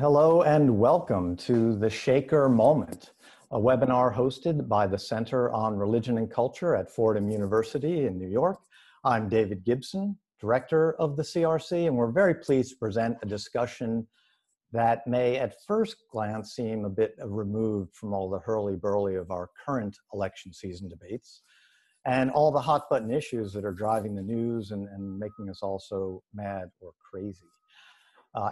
Hello and welcome to the Shaker Moment, a webinar hosted by the Center on Religion and Culture at Fordham University in New York. I'm David Gibson, Director of the CRC, and we're very pleased to present a discussion that may at first glance seem a bit removed from all the hurly-burly of our current election season debates and all the hot button issues that are driving the news and making us all so mad or crazy.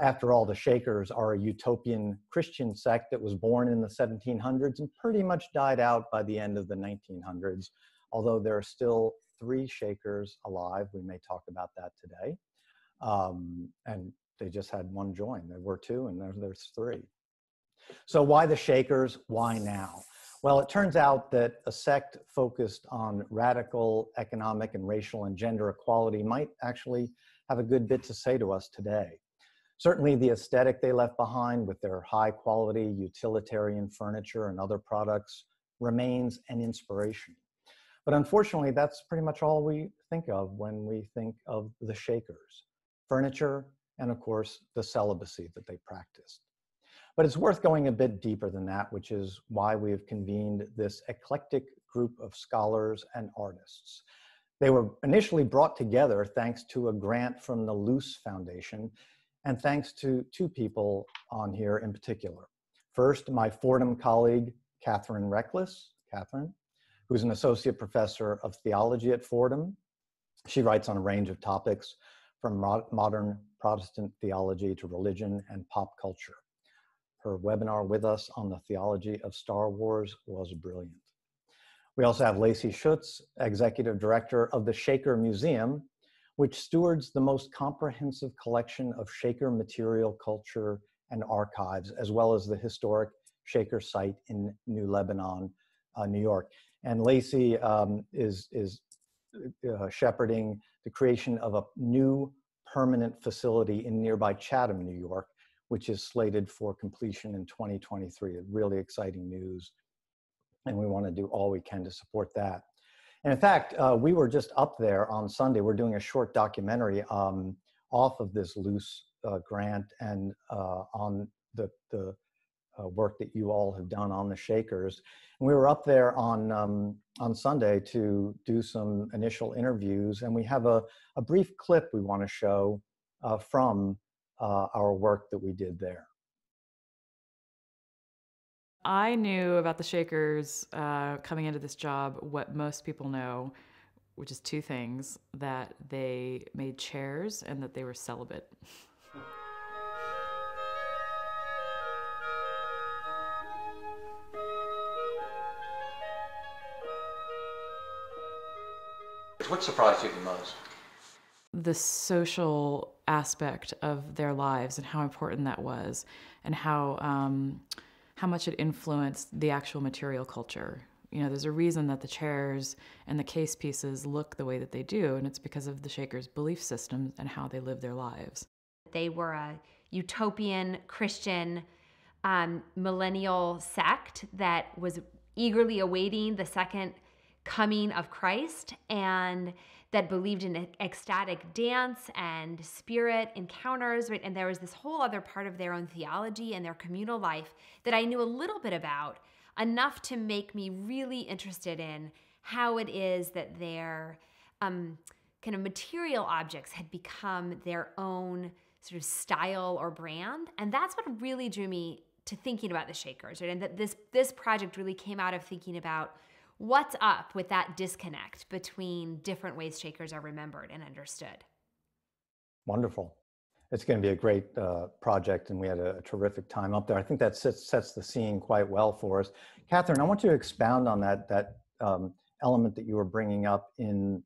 After all, the Shakers are a utopian Christian sect that was born in the 1700s and pretty much died out by the end of the 1900s, although there are still 3 Shakers alive. We may talk about that today. And they just had 1 join. There were 2 and there's 3. So why the Shakers? Why now? Well, it turns out that a sect focused on radical economic and racial and gender equality might actually have a good bit to say to us today. Certainly the aesthetic they left behind with their high quality utilitarian furniture and other products remains an inspiration. But unfortunately, that's pretty much all we think of when we think of the Shakers: furniture and, of course, the celibacy that they practiced. But it's worth going a bit deeper than that, which is why we have convened this eclectic group of scholars and artists. They were initially brought together thanks to a grant from the Luce Foundation, and thanks to 2 people on here in particular. First, my Fordham colleague, Catherine Reckless. Catherine, who's an associate professor of theology at Fordham. She writes on a range of topics from modern Protestant theology to religion and pop culture. Her webinar with us on the theology of Star Wars was brilliant. We also have Lacey Schutz, executive director of the Shaker Museum, which stewards the most comprehensive collection of Shaker material, culture, and archives, as well as the historic Shaker site in New Lebanon, New York. And Lacey is shepherding the creation of a new permanent facility in nearby Chatham, New York, which is slated for completion in 2023. Really exciting news, and we want to do all we can to support that. And in fact, we were just up there on Sunday. We're doing a short documentary off of this Luce grant and on the work that you all have done on the Shakers. And we were up there on Sunday to do some initial interviews, and we have a brief clip we want to show from our work that we did there. I knew about the Shakers coming into this job what most people know, which is 2 things: that they made chairs and that they were celibate. What surprised you the most? The social aspect of their lives and how important that was, and how much it influenced the actual material culture. You know, there's a reason that the chairs and the case pieces look the way that they do, and it's because of the Shakers' belief systems and how they live their lives. They were a utopian Christian millennial sect that was eagerly awaiting the second coming of Christ, and that believed in ecstatic dance and spirit encounters, right? And there was this whole other part of their own theology and their communal life that I knew a little bit about, enough to make me really interested in how it is that their kind of material objects had become their own sort of style or brand. And that's what really drew me to thinking about the Shakers, right? And that this project really came out of thinking about what's up with that disconnect between different ways Shakers are remembered and understood. Wonderful. It's going to be a great project, and we had a terrific time up there. I think that sets the scene quite well for us. Catherine, I want you to expound on that element that you were bringing up in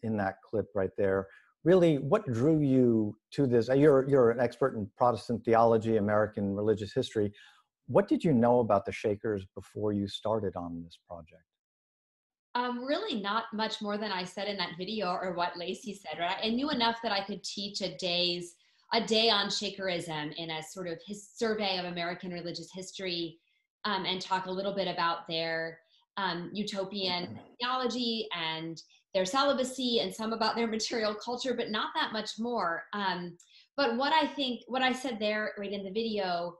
that clip right there. Really, what drew you to this? You're an expert in Protestant theology, American religious history. What did you know about the Shakers before you started on this project? Really not much more than I said in that video or what Lacey said, right? I knew enough that I could teach a day on Shakerism in a sort of survey of American religious history, and talk a little bit about their utopian theology and their celibacy and some about their material culture, but not that much more. But what I said there right in the video,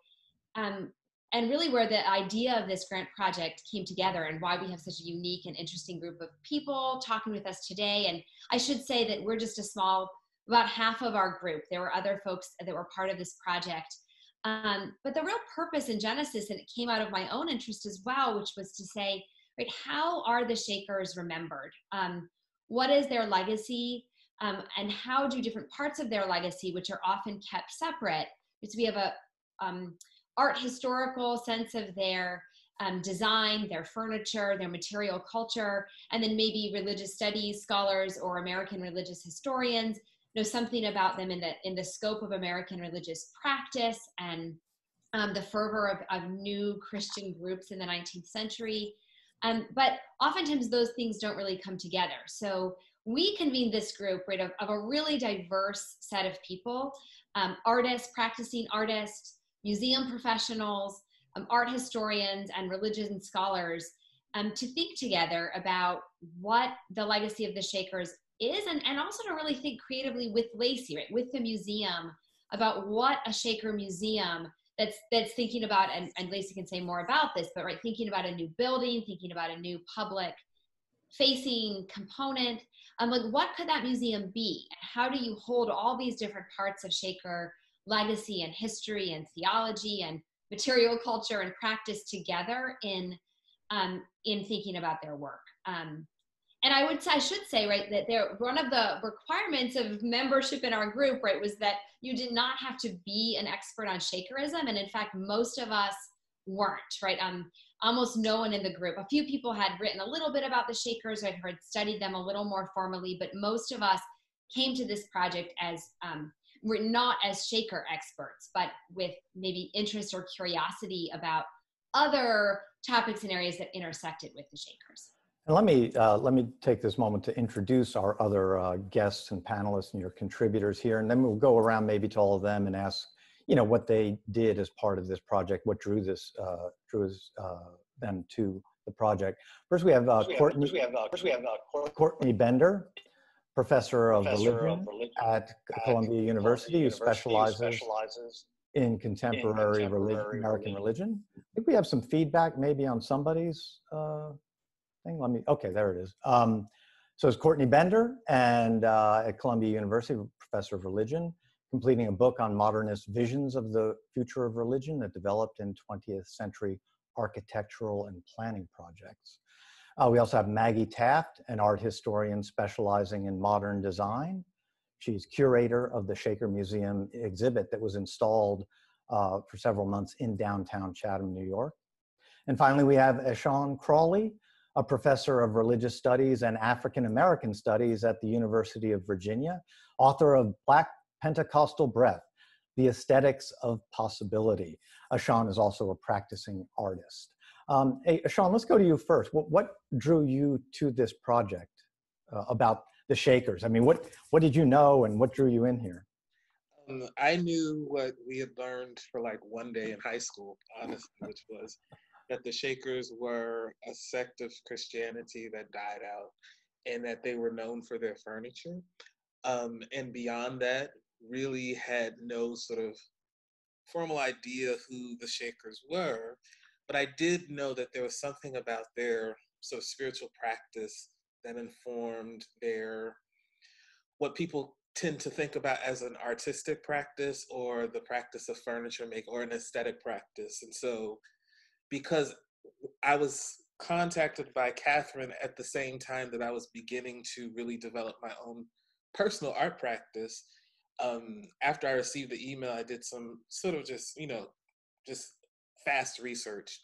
and really where the idea of this grant project came together and why we have such a unique and interesting group of people talking with us today. And I should say that we're just about half of our group. There were other folks that were part of this project. But the real purpose in Genesis, and it came out of my own interest as well, which was to say, right, how are the Shakers remembered? What is their legacy? And how do different parts of their legacy, which are often kept separate, because we have a art historical sense of their design, their furniture, their material culture, and then maybe religious studies scholars or American religious historians know something about them in the scope of American religious practice and the fervor of new Christian groups in the 19th century. But oftentimes those things don't really come together. So we convened this group, right, of a really diverse set of people, artists, practicing artists, museum professionals, art historians, and religion scholars to think together about what the legacy of the Shakers is, and also to really think creatively with Lacey, right, with the museum, about what a Shaker museum that's thinking about, and Lacey can say more about this, but right, thinking about a new building, thinking about a new public facing component, like what could that museum be? How do you hold all these different parts of Shaker legacy and history and theology and material culture and practice together in thinking about their work? And I should say, right, that one of the requirements of membership in our group, right, was that you did not have to be an expert on Shakerism. And in fact, most of us weren't, right? Almost no one in the group. A few people had written a little bit about the Shakers, or had studied them a little more formally, but most of us came to this project as, we're not as Shaker experts, but with maybe interest or curiosity about other topics and areas that intersected with the Shakers. And let me take this moment to introduce our other guests and panelists and your contributors here, and then we'll go around maybe to all of them and ask, what they did as part of this project, what drew them to the project. First, we have Courtney Bender, professor of religion at Columbia University, who specializes in contemporary American religion. I think we have some feedback maybe on somebody's thing. Okay, there it is. So it's Courtney Bender, and at Columbia University, professor of religion, completing a book on modernist visions of the future of religion that developed in 20th century architectural and planning projects. We also have Maggie Taft, an art historian specializing in modern design. She's curator of the Shaker Museum exhibit that was installed for several months in downtown Chatham, New York. And finally, we have Eshawn Crawley, a professor of religious studies and African American studies at the University of Virginia, author of Black Pentecostal Breath, The Aesthetics of Possibility. Eshawn is also a practicing artist. Hey, Eshawn, let's go to you first. What drew you to this project about the Shakers? I mean, what did you know and what drew you in here? I knew what we had learned for like one day in high school, honestly, which was that the Shakers were a sect of Christianity that died out and that they were known for their furniture. And beyond that, really had no sort of formal idea who the Shakers were. But I did know that there was something about their sort of spiritual practice that informed what people tend to think about as an artistic practice, or the practice of furniture making, or an aesthetic practice. And so, because I was contacted by Catherine at the same time that I was beginning to really develop my own personal art practice, after I received the email, I did some sort of just fast research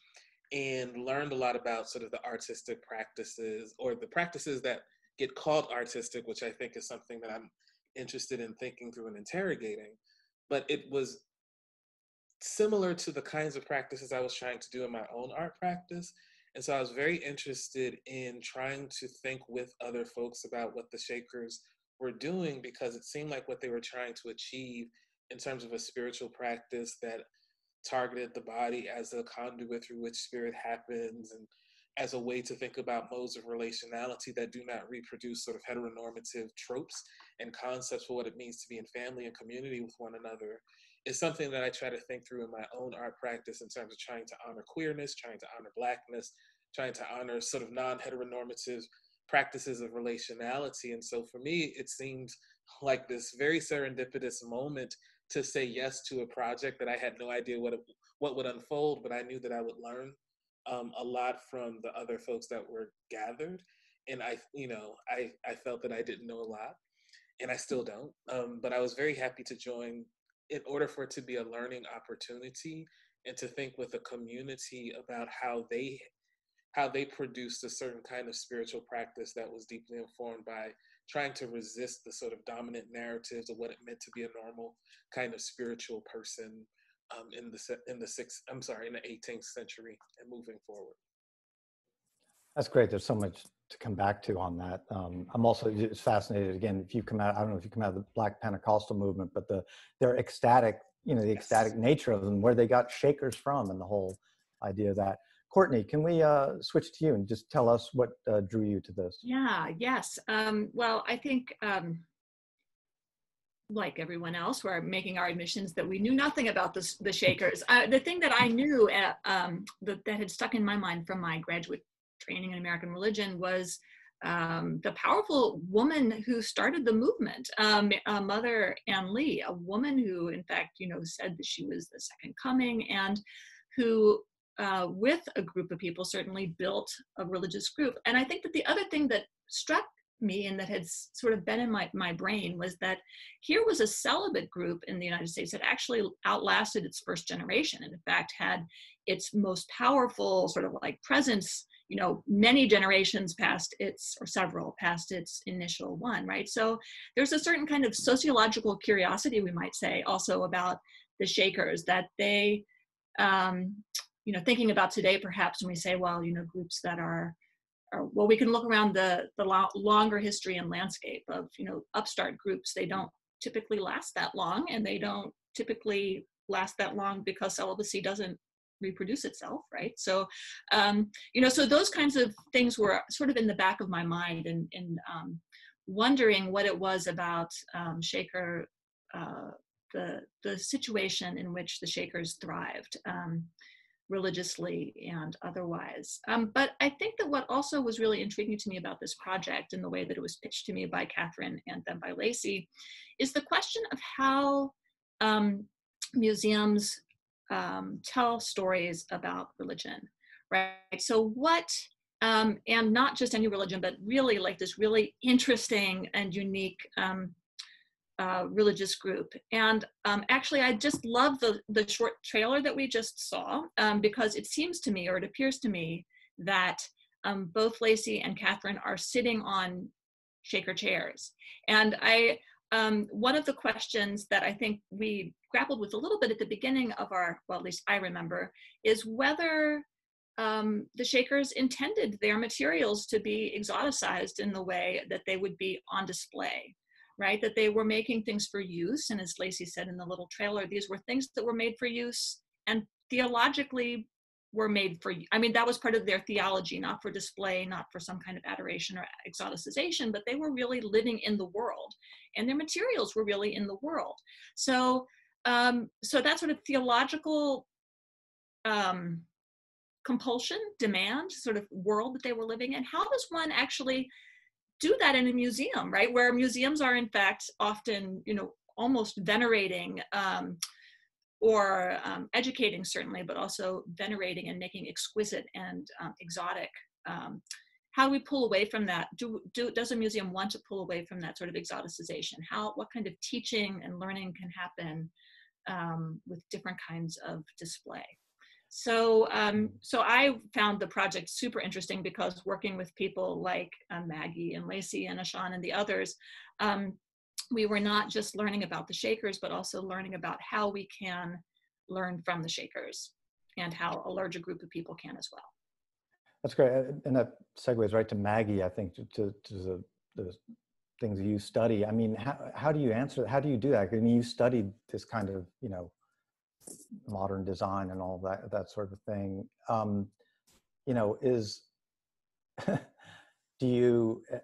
and learned a lot about sort of the artistic practices, or the practices that get called artistic, which I think is something that I'm interested in thinking through and interrogating. But it was similar to the kinds of practices I was trying to do in my own art practice. And so I was very interested in trying to think with other folks about what the Shakers were doing, because it seemed like what they were trying to achieve in terms of a spiritual practice that targeted the body as a conduit through which spirit happens, and as a way to think about modes of relationality that do not reproduce sort of heteronormative tropes and concepts for what it means to be in family and community with one another, is something that I try to think through in my own art practice in terms of trying to honor queerness, trying to honor Blackness, trying to honor sort of non-heteronormative practices of relationality. And so for me, it seemed like this very serendipitous moment to say yes to a project that I had no idea what would unfold, but I knew that I would learn a lot from the other folks that were gathered. And I felt that I didn't know a lot, and I still don't. But I was very happy to join in order for it to be a learning opportunity and to think with a community about how they produced a certain kind of spiritual practice that was deeply informed by trying to resist the sort of dominant narratives of what it meant to be a normal kind of spiritual person in the 18th century and moving forward. That's great. There's so much to come back to on that. I'm also just fascinated, again, if you come out, I don't know if you come out of the Black Pentecostal movement, but their ecstatic, the ecstatic nature of them, where they got Shakers from, and the whole idea of that. Courtney, can we switch to you and just tell us what drew you to this? Yes. Well, I think, like everyone else, we're making our admissions that we knew nothing about the Shakers. The thing that I knew that had stuck in my mind from my graduate training in American religion was the powerful woman who started the movement, Mother Ann Lee, a woman who, in fact, said that she was the second coming, and who, with a group of people, certainly built a religious group. And I think that the other thing that struck me and that had sort of been in my brain was that here was a celibate group in the United States that actually outlasted its first generation, and in fact had its most powerful sort of like presence, many generations past several past its initial one, right? So there's a certain kind of sociological curiosity, we might say, also about the Shakers, that they, thinking about today, perhaps when we say, well, groups that are well, we can look around the longer history and landscape of, upstart groups. They don't typically last that long, and they don't typically last that long because celibacy doesn't reproduce itself, right? So, so those kinds of things were sort of in the back of my mind, and wondering what it was about Shaker, the situation in which the Shakers thrived. Religiously and otherwise. But I think that what also was really intriguing to me about this project, and the way that it was pitched to me by Catherine and then by Lacey, is the question of how museums tell stories about religion, right? So what, and not just any religion, but really like this really interesting and unique religious group. And actually, I just love the short trailer that we just saw, because it seems to me, or it appears to me, that both Lacey and Catherine are sitting on Shaker chairs. And one of the questions that I think we grappled with a little bit at the beginning of well, at least I remember, is whether the Shakers intended their materials to be exoticized in the way that they would be on display. Right, that they were making things for use. And as Lacey said in the little trailer, these were things that were made for use and theologically were made for, that was part of their theology, not for display, not for some kind of adoration or exoticization, but they were really living in the world, and their materials were really in the world. So, so that sort of theological compulsion, demand, sort of world that they were living in, how does one actually do that in a museum, right? Where museums are in fact often, almost venerating or educating certainly, but also venerating and making exquisite and exotic. How do we pull away from that? Does a museum want to pull away from that sort of exoticization? What kind of teaching and learning can happen with different kinds of display? So, so I found the project super interesting because working with people like Maggie and Lacey and Ashan and the others, we were not just learning about the Shakers, but also learning about how we can learn from the Shakers and how a larger group of people can as well. That's great. And that segues right to Maggie, I think, to the things you study. How do you answer, how do you do that? You studied this kind of, modern design and all that sort of thing.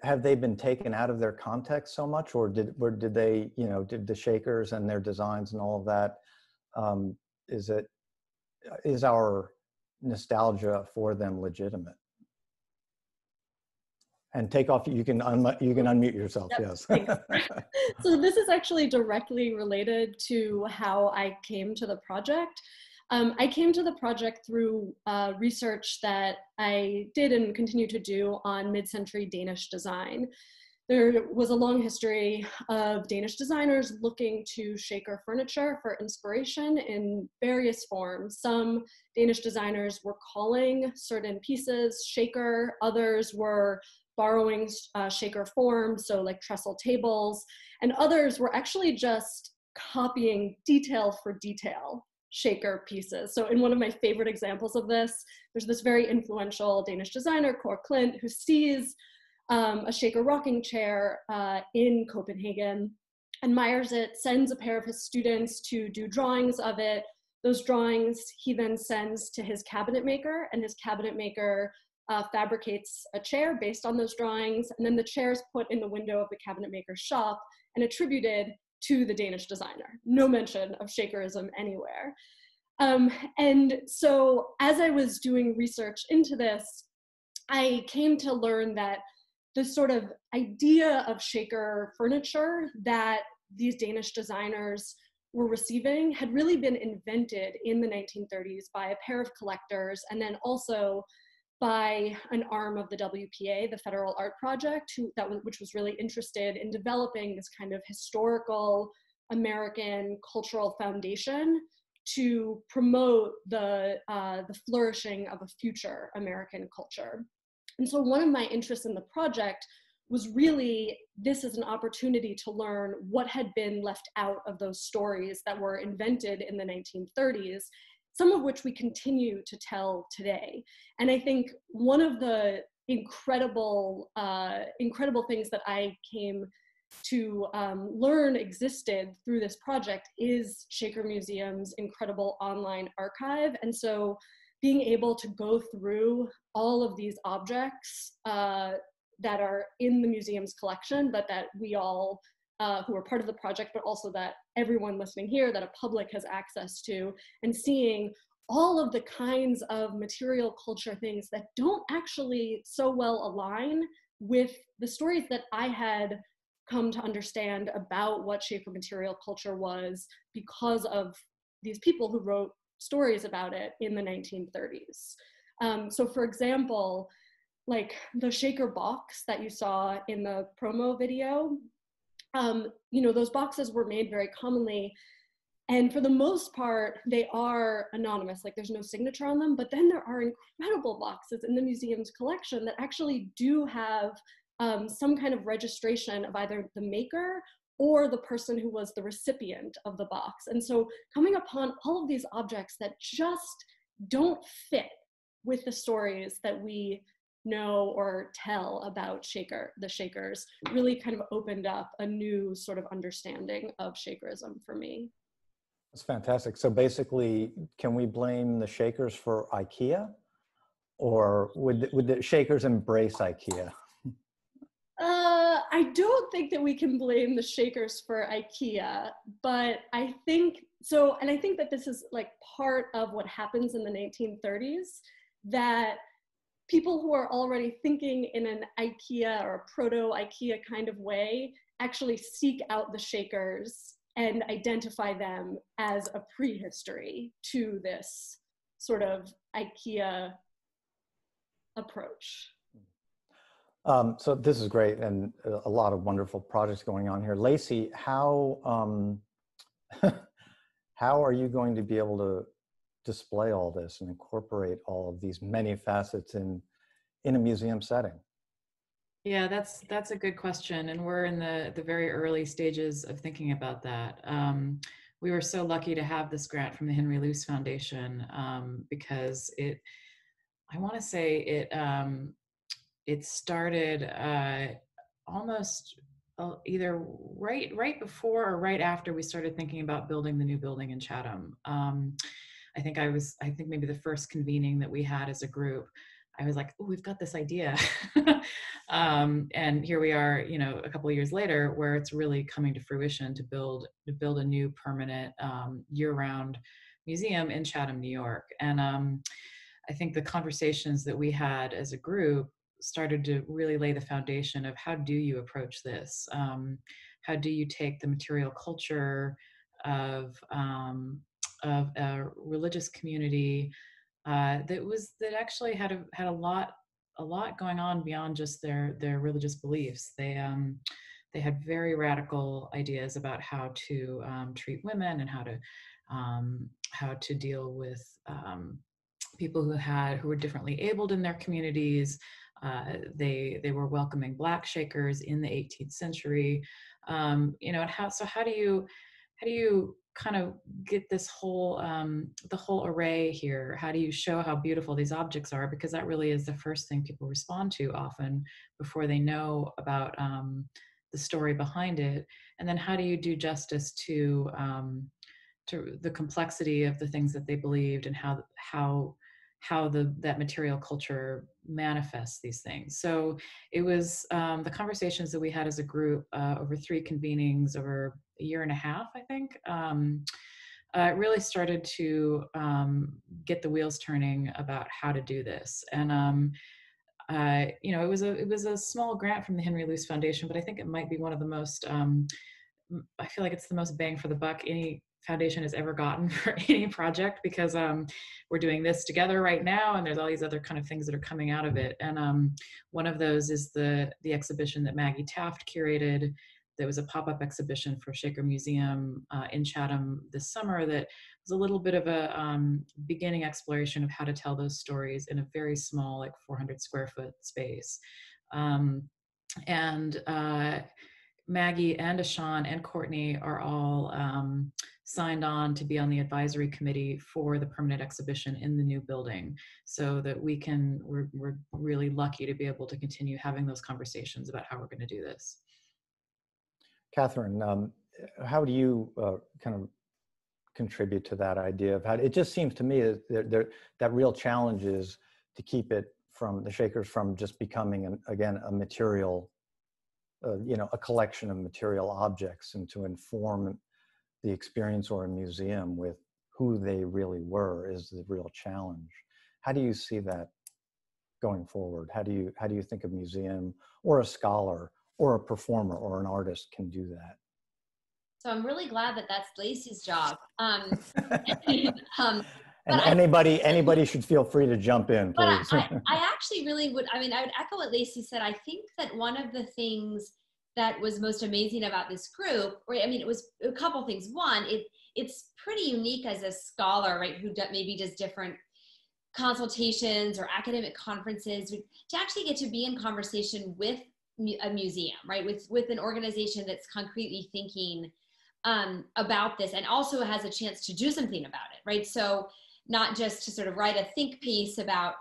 have they been taken out of their context so much, or did they, did the Shakers and their designs and all of that, is our nostalgia for them legitimate? And take off, you can unmute yourself. Yep, Yes. So this is actually directly related to how I came to the project. I came to the project through research that I did and continue to do on mid-century Danish design. There was a long history of Danish designers looking to Shaker furniture for inspiration in various forms. Some Danish designers were calling certain pieces Shaker, others were borrowing Shaker forms, so like trestle tables, and others were actually just copying detail for detail Shaker pieces. So in one of my favorite examples of this, there's this very influential Danish designer, Kåre Klint, who sees a Shaker rocking chair in Copenhagen, admires it, sends a pair of his students to do drawings of it. Those drawings he then sends to his cabinet maker, and his cabinet maker fabricates a chair based on those drawings, and then the chair is put in the window of the cabinet maker's shop and attributed to the Danish designer. No mention of Shakerism anywhere. And so as I was doing research into this, I came to learn that the sort of idea of Shaker furniture that these Danish designers were receiving had really been invented in the 1930s by a pair of collectors, and then also by an arm of the WPA, the Federal Art Project, which was really interested in developing this kind of historical American cultural foundation to promote the flourishing of a future American culture. And so one of my interests in the project was really, this is an opportunity to learn what had been left out of those stories that were invented in the 1930s, some of which we continue to tell today. And I think one of the incredible things that I came to learn existed through this project is Shaker Museum's incredible online archive. And so being able to go through all of these objects that are in the museum's collection, but that we all who are part of the project, but also that everyone listening here, that a public has access to, and seeing all of the kinds of material culture things that don't actually so well align with the stories that I had come to understand about what Shaker material culture was because of these people who wrote stories about it in the 1930s. So for example, like the Shaker box that you saw in the promo video, those boxes were made very commonly, and for the most part, they are anonymous, like there's no signature on them, but then there are incredible boxes in the museum's collection that actually do have some kind of registration of either the maker or the person who was the recipient of the box. And so coming upon all of these objects that just don't fit with the stories that we know or tell about the Shakers really kind of opened up a new sort of understanding of Shakerism for me. That's fantastic. So basically, can we blame the Shakers for IKEA, or would the Shakers embrace IKEA? I don't think that we can blame the Shakers for IKEA, but I think so, and I think that this is like part of what happens in the 1930s, that people who are already thinking in an IKEA or a proto-IKEA kind of way actually seek out the Shakers and identify them as a prehistory to this sort of IKEA approach. So this is great, and a lot of wonderful projects going on here. Lacey, how are you going to be able to display all this and incorporate all of these many facets in a museum setting? Yeah, that's a good question, and we're in the very early stages of thinking about that. We were so lucky to have this grant from the Henry Luce Foundation because I want to say it started almost either right before or right after we started thinking about building the new building in Chatham. I think maybe the first convening that we had as a group. I was like, oh, we've got this idea. And here we are, a couple of years later, where it's really coming to fruition to build a new permanent year-round museum in Chatham, New York. And I think the conversations that we had as a group started to really lay the foundation of how do you approach this? How do you take the material culture of a religious community that actually had a lot going on beyond just their religious beliefs. They had very radical ideas about how to treat women and how to deal with people who were differently abled in their communities. They were welcoming Black Shakers in the 18th century. And how do you kind of get this whole the whole array here? How do you show how beautiful these objects are? Because that really is the first thing people respond to often before they know about the story behind it. And then how do you do justice to the complexity of the things that they believed and how that material culture manifests these things. So it was the conversations that we had as a group over 3 convenings over a year and a half, I think. It really started to get the wheels turning about how to do this. And it was a small grant from the Henry Luce Foundation, but I think it might be one of the most. I feel like it's the most bang for the buck any foundation has ever gotten for any project, because we're doing this together right now, and there's all these other kind of things that are coming out of it. And one of those is the exhibition that Maggie Taft curated. There was a pop-up exhibition for Shaker Museum in Chatham this summer that was a little bit of a beginning exploration of how to tell those stories in a very small, like 400 square foot space. Maggie and Ashawn and Courtney are all signed on to be on the advisory committee for the permanent exhibition in the new building, so that we're really lucky to be able to continue having those conversations about how we're going to do this. Catherine, how do you kind of contribute to that idea of how it just seems to me that real challenge is to keep it from the Shakers from just becoming a material, a collection of material objects, and to inform the experience or a museum with who they really were is the real challenge. How do you see that going forward? How do you think a museum or a scholar or a performer or an artist can do that? So I'm really glad that that's Lacey's job. And anybody should feel free to jump in, please. But I actually really would, I would echo what Lacey said. I think that one of the things that was most amazing about this group, it was a couple things. One, it's pretty unique as a scholar, right, who maybe does different consultations or academic conferences, to actually get to be in conversation with a museum, right, with an organization that's concretely thinking about this, and also has a chance to do something about it, right? So not just to sort of write a think piece about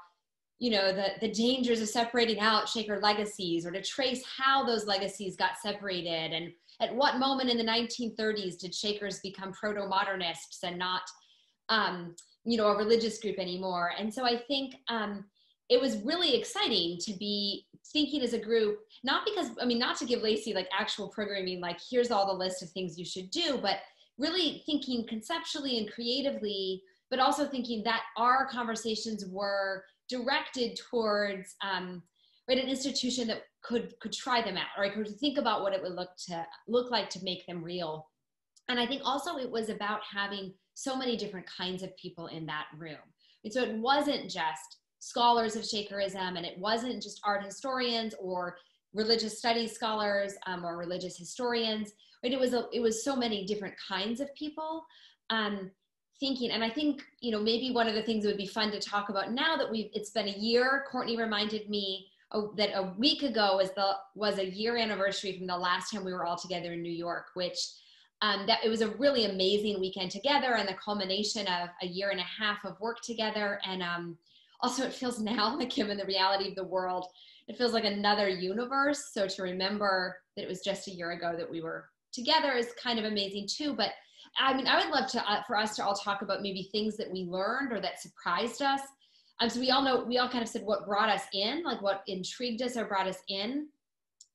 the dangers of separating out Shaker legacies, or to trace how those legacies got separated, and at what moment in the 1930s did Shakers become proto-modernists and not, a religious group anymore. And so I think it was really exciting to be thinking as a group, not to give Lacey like actual programming, like here's all the list of things you should do, but really thinking conceptually and creatively, but also thinking that our conversations were directed towards an institution that could try them out, or could think about what it would look like to make them real. And I think also it was about having so many different kinds of people in that room. And so it wasn't just scholars of Shakerism, and it wasn't just art historians or religious studies scholars or religious historians. Right? It was so many different kinds of people thinking. And I think, maybe one of the things that would be fun to talk about now that it's been a year. Courtney reminded me that a week ago was a year anniversary from the last time we were all together in New York, which that it was a really amazing weekend together, and the culmination of a year and a half of work together. And also it feels now, like given the reality of the world, it feels like another universe. So to remember that it was just a year ago that we were together is kind of amazing too. But I would love for us to all talk about maybe things that we learned or that surprised us So we all kind of said what brought us in, like what intrigued us or brought us in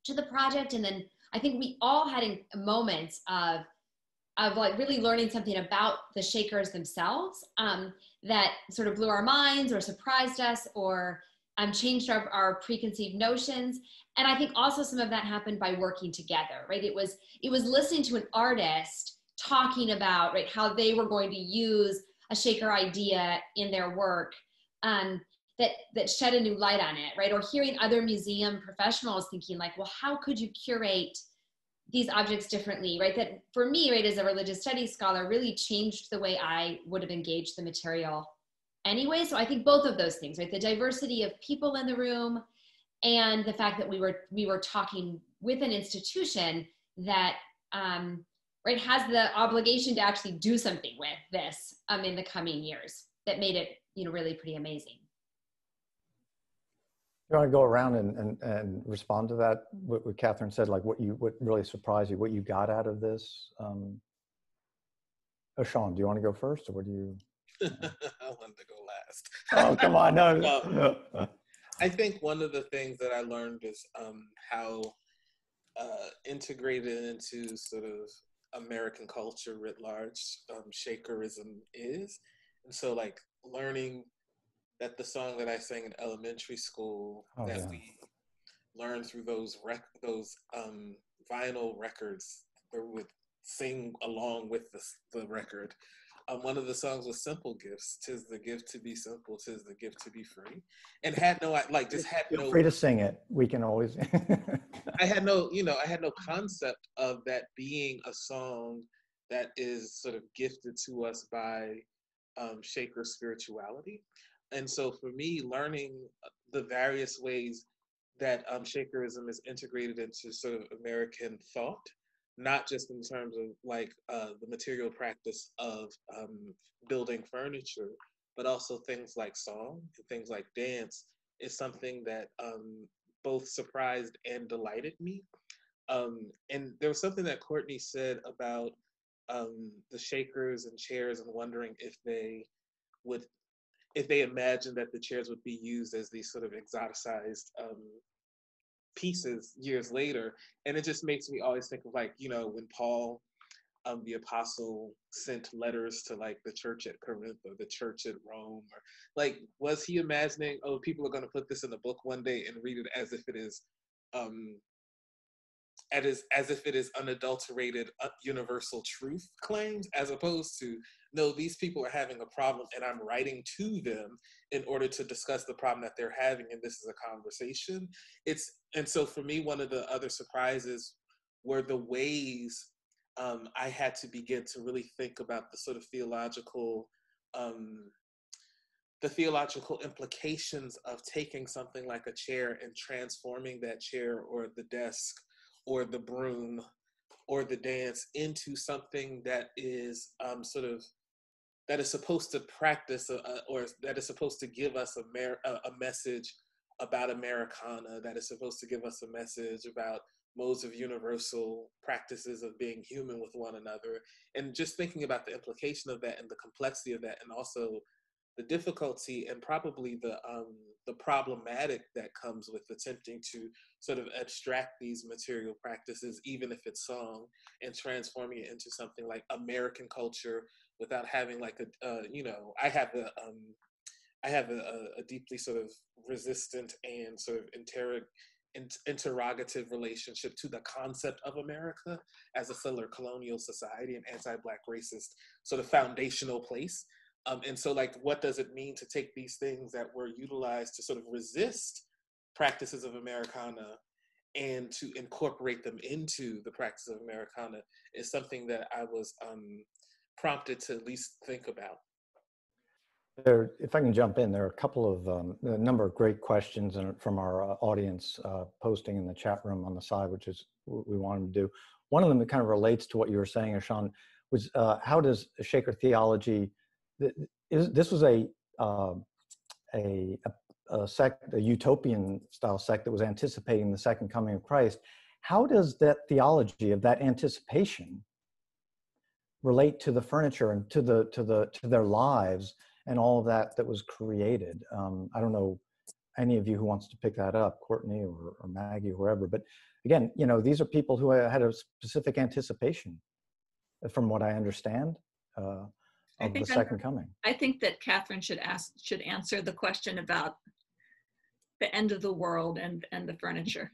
to the project. And then I think we all had moments of like really learning something about the Shakers themselves that sort of blew our minds or surprised us or changed our preconceived notions. And I think also some of that happened by working together, right? It was listening to an artist talking about, right, how they were going to use a Shaker idea in their work that shed a new light on it, right? Or hearing other museum professionals thinking like, well, how could you curate these objects differently, right? That for me, right, as a religious studies scholar, really changed the way I would have engaged the material anyway. So I think both of those things, right? The diversity of people in the room and the fact that we were talking with an institution that, right, has the obligation to actually do something with this in the coming years that made it, really pretty amazing. You want to go around and respond to that? What Catherine said, like what really surprised you, what you got out of this? Sean, do you want to go first, or what do you? I wanted to go last. Oh, come on, no. I think one of the things that I learned is how integrated into sort of American culture writ large Shakerism is, and so like learning that the song that I sang in elementary school we learned through those vinyl records that would sing along with the record. One of the songs was "Simple Gifts." 'Tis the gift to be simple, 'tis the gift to be free, and Feel free to sing it. We can always. I had no concept of that being a song that is sort of gifted to us by Shaker spirituality. And so for me, learning the various ways that Shakerism is integrated into sort of American thought, not just in terms of like the material practice of building furniture, but also things like song and things like dance, is something that both surprised and delighted me. And there was something that Courtney said about the Shakers and chairs and wondering if they imagined that the chairs would be used as these sort of exoticized pieces years later. And it just makes me always think of like, when Paul, the apostle, sent letters to like the church at Corinth or the church at Rome, or like, was he imagining, oh, people are going to put this in the book one day and read it as if it is unadulterated universal truth claims, as opposed to, no, these people are having a problem and I'm writing to them in order to discuss the problem that they're having, and this is a conversation. And so for me, one of the other surprises were the ways I had to begin to really think about the sort of theological implications of taking something like a chair and transforming that chair or the desk or the broom or the dance into something that is that is supposed to practice or that is supposed to give us a message about Americana, that is supposed to give us a message about modes of universal practices of being human with one another. And just thinking about the implication of that and the complexity of that, and also the difficulty and probably the problematic that comes with attempting to sort of abstract these material practices, even if it's song, and transforming it into something like American culture without having like I have a deeply sort of resistant and sort of interrogative relationship to the concept of America as a settler colonial society, an anti-Black racist sort of foundational place. And so like, what does it mean to take these things that were utilized to sort of resist practices of Americana and to incorporate them into the practice of Americana is something that I was prompted to at least think about. If I can jump in, there are a couple of a number of great questions from our audience posting in the chat room on the side, which is what we wanted to do. One of them that kind of relates to what you were saying, Sean, was how does Shaker theology? This was a sect, a utopian style sect that was anticipating the second coming of Christ. How does that theology of that anticipation relate to the furniture and to their lives and all of that that was created. I don't know any of you who wants to pick that up, Courtney or Maggie, or whoever, but again, you know, these are people who had a specific anticipation, from what I understand, of the second coming. I think that Catherine should answer the question about the end of the world and the furniture.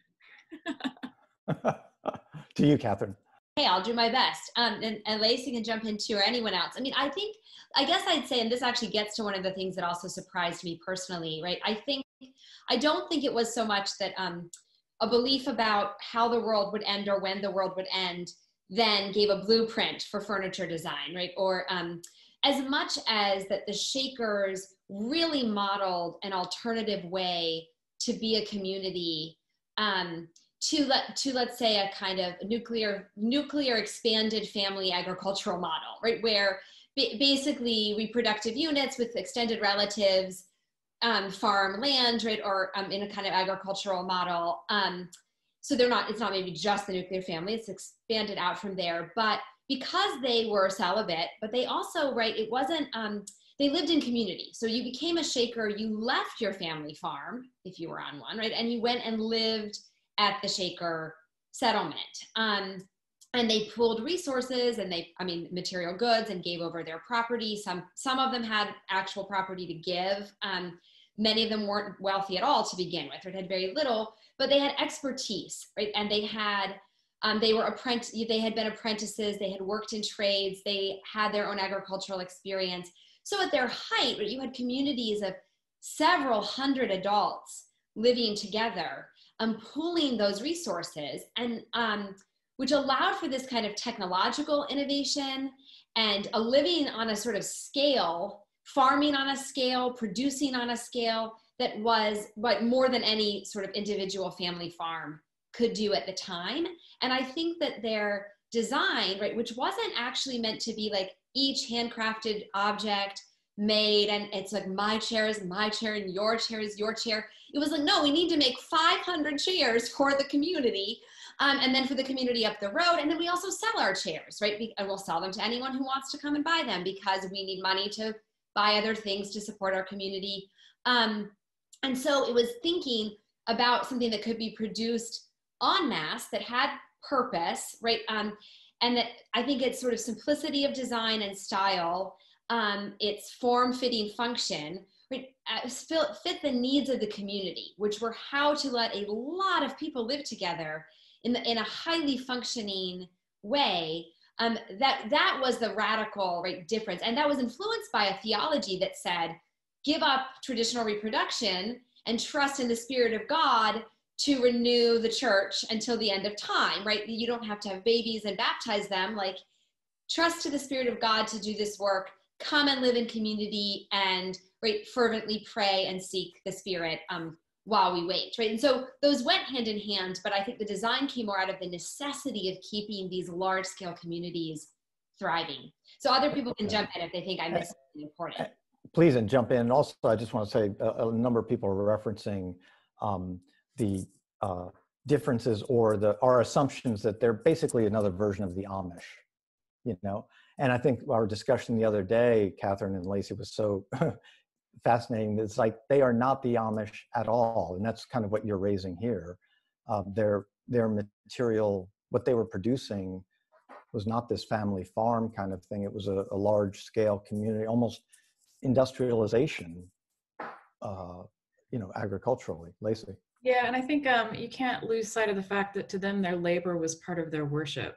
To you, Catherine. Hey, I'll do my best. And Lacey can jump in too, or anyone else. I mean, I guess I'd say, and this actually gets to one of the things that also surprised me personally, right? I don't think it was so much that a belief about how the world would end or when the world would end then gave a blueprint for furniture design, right? Or as much as that the Shakers really modeled an alternative way to be a community, to let's say a kind of nuclear expanded family agricultural model, right? Where basically reproductive units with extended relatives farm land, right? Or in a kind of agricultural model. So it's not maybe just the nuclear family, it's expanded out from there. But because they were celibate, but they also, right, it wasn't, they lived in community. So you became a Shaker, you left your family farm, if you were on one, right? And you went and lived at the Shaker settlement. And they pooled resources and material goods, and gave over their property. Some of them had actual property to give. Many of them weren't wealthy at all to begin with, or had very little, but they had expertise, right? And they had been apprentices, they had worked in trades, they had their own agricultural experience. So at their height, right, you had communities of several hundred adults living together, pooling those resources, and which allowed for this kind of technological innovation and a living on a sort of scale, farming on a scale, producing on a scale that was what more than any sort of individual family farm could do at the time. And I think that their design, right, which wasn't actually meant to be like each handcrafted object made, and it's like my chair is my chair and your chair is your chair. It was like, no, we need to make 500 chairs for the community. And then for the community up the road. And then we also sell our chairs, right? And we'll sell them to anyone who wants to come and buy them, because we need money to buy other things to support our community. And so it was thinking about something that could be produced en masse, that had purpose, right? And that I think it's sort of simplicity of design and style, its form-fitting function, right? Fit the needs of the community, which were how to let a lot of people live together in a highly functioning way. That was the radical, right, difference. And that was influenced by a theology that said, give up traditional reproduction and trust in the Spirit of God to renew the church until the end of time, right? You don't have to have babies and baptize them. Like, trust to the Spirit of God to do this work, come and live in community, and, right, fervently pray and seek the Spirit while we wait, right? And so those went hand in hand, but I think the design came more out of the necessity of keeping these large scale communities thriving. So other people can jump in if they think I missed something important. Please, and jump in. And also, I just want to say a number of people are referencing the differences or our assumptions that they're basically another version of the Amish, you know? And I think our discussion the other day, Catherine and Lacey, was so fascinating. It's like they are not the Amish at all, and that's kind of what you're raising here. Their material, what they were producing, was not this family farm kind of thing. It was a large scale community, almost industrialization, you know, agriculturally. Lacey. Yeah, and I think you can't lose sight of the fact that to them their labor was part of their worship.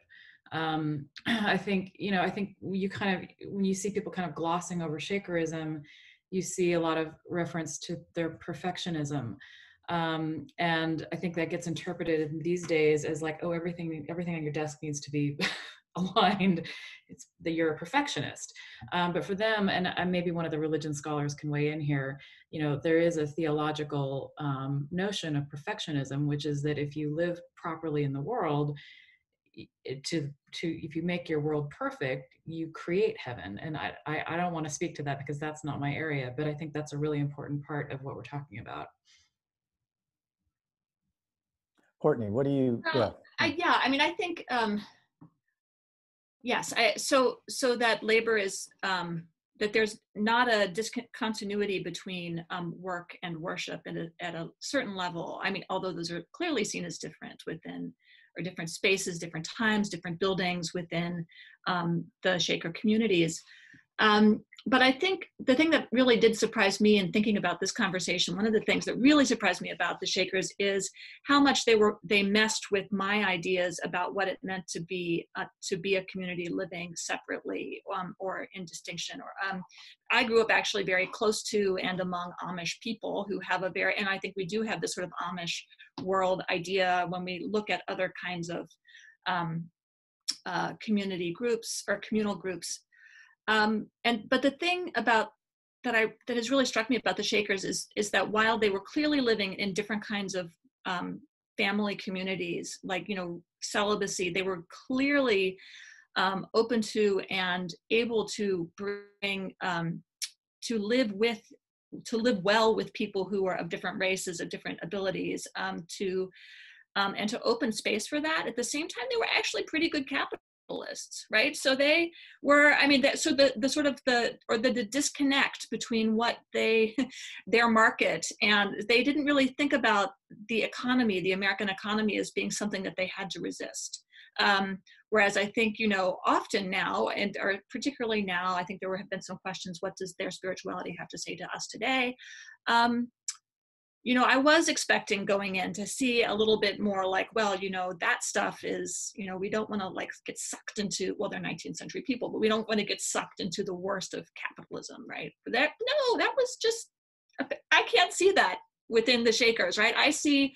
I think you kind of, when you see people kind of glossing over Shakerism, you see a lot of reference to their perfectionism. And I think that gets interpreted these days as like, oh, everything on your desk needs to be aligned. It's that you're a perfectionist. But for them, and maybe one of the religion scholars can weigh in here, you know, there is a theological notion of perfectionism, which is that if you live properly in the world, if you make your world perfect, you create heaven. And I don't want to speak to that because that's not my area, but I think that's a really important part of what we're talking about. Courtney, what do you? I think yes. So that labor is that there's not a discontinuity between work and worship at a certain level. I mean, although those are clearly seen as different within, or different spaces, different times, different buildings within the Shaker communities. But I think the thing that really did surprise me in thinking about this conversation, one of the things that really surprised me about the Shakers is how much they messed with my ideas about what it meant to be a community living separately or in distinction. I grew up actually very close to and among Amish people who have and I think we do have this sort of Amish world idea when we look at other kinds of community groups or communal groups. But the thing about that has really struck me about the Shakers is that while they were clearly living in different kinds of family communities, like, you know, celibacy, they were clearly open to and able to bring to live well with people who are of different races, of different abilities, and to open space for that. At the same time, they were actually pretty good capitalists, right? So they were, I mean, the disconnect between what their market, and they didn't really think about the economy, the American economy, as being something that they had to resist. Whereas I think, you know, often now, or particularly now, I think there have been some questions, what does their spirituality have to say to us today? You know, I was expecting going in to see a little bit more like, well, you know, that stuff is, you know, we don't want to like get sucked into, well, they're 19th century people, but we don't want to get sucked into the worst of capitalism, right? That was just, I can't see that within the Shakers, right? I see,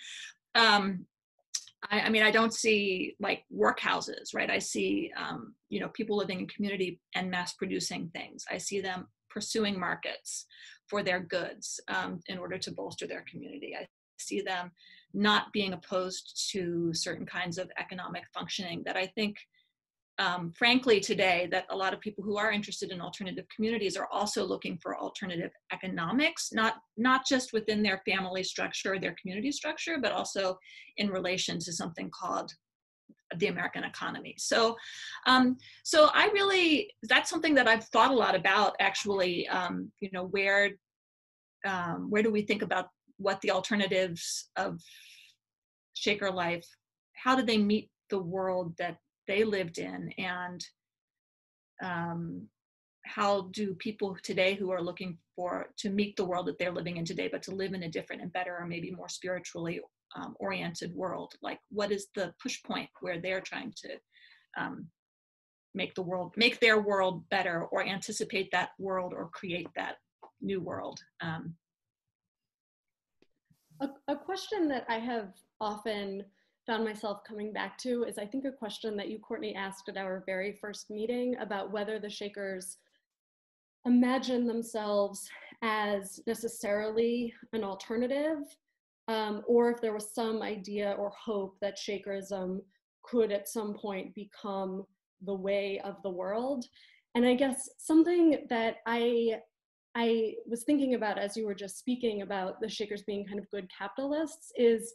I mean, I don't see like workhouses, right? I see, you know, people living in community and mass producing things. I see them pursuing markets for their goods in order to bolster their community. I see them not being opposed to certain kinds of economic functioning that I think, frankly, today, that a lot of people who are interested in alternative communities are also looking for alternative economics, not just within their family structure or their community structure, but also in relation to something called the American economy. So I really, that's something that I've thought a lot about, actually. You know, where do we think about what the alternatives of Shaker life, how do they meet the world that they lived in, and how do people today who are looking to meet the world that they're living in today, but to live in a different and better, or maybe more spiritually oriented world, like what is the push point where they're trying to make their world better, or anticipate that world, or create that new world. A question that I have often found myself coming back to is, I think, a question that you, Courtney, asked at our very first meeting about whether the Shakers imagine themselves as necessarily an alternative, or if there was some idea or hope that Shakerism could at some point become the way of the world. And I guess something that I was thinking about as you were just speaking about the Shakers being kind of good capitalists is,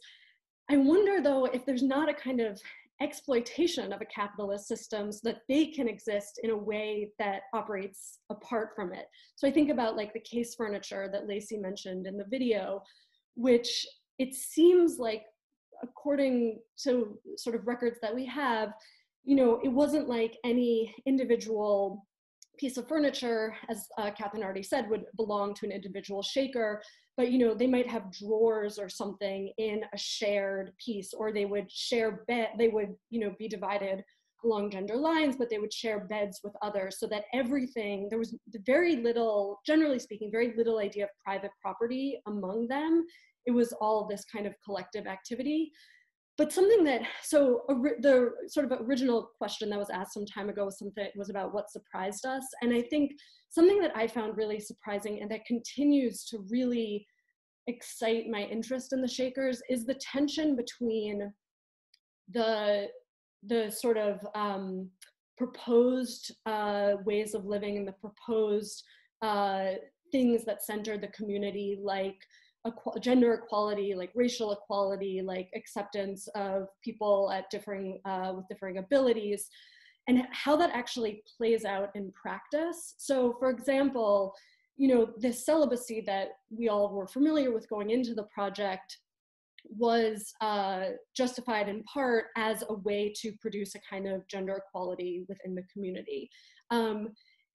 I wonder though if there's not a kind of exploitation of a capitalist system so that they can exist in a way that operates apart from it. So I think about like the case furniture that Lacey mentioned in the video, which it seems like, according to sort of records that we have, you know, it wasn't like any individual piece of furniture, as Catherine already said, would belong to an individual Shaker, but, you know, they might have drawers or something in a shared piece, or they would share they would, you know, be divided along gender lines, but they would share beds with others, so that everything, there was very little, generally speaking, very little idea of private property among them. It was all this kind of collective activity. But something that, the sort of original question that was asked some time ago was about what surprised us. And I think something that I found really surprising and that continues to really excite my interest in the Shakers is the tension between the sort of proposed ways of living and the proposed things that centered the community, like gender equality, like racial equality, like acceptance of people at with differing abilities, and how that actually plays out in practice. So for example, you know, this celibacy that we all were familiar with going into the project was justified in part as a way to produce a kind of gender equality within the community.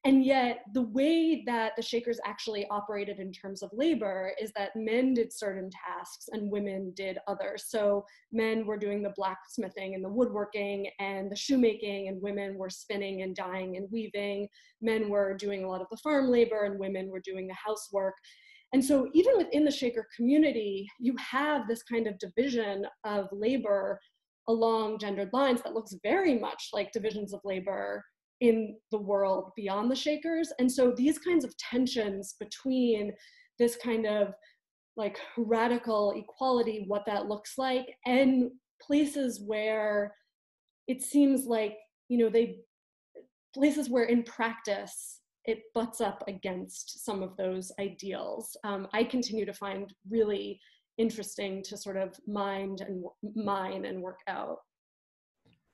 And yet the way that the Shakers actually operated in terms of labor is that men did certain tasks and women did others. So men were doing the blacksmithing and the woodworking and the shoemaking, and women were spinning and dyeing and weaving. Men were doing a lot of the farm labor and women were doing the housework. And so even within the Shaker community, you have this kind of division of labor along gendered lines that looks very much like divisions of labor in the world beyond the Shakers. And so these kinds of tensions between this kind of like radical equality, what that looks like, and places where it seems like, you know, places where in practice it butts up against some of those ideals, I continue to find really interesting to sort of mine and work out.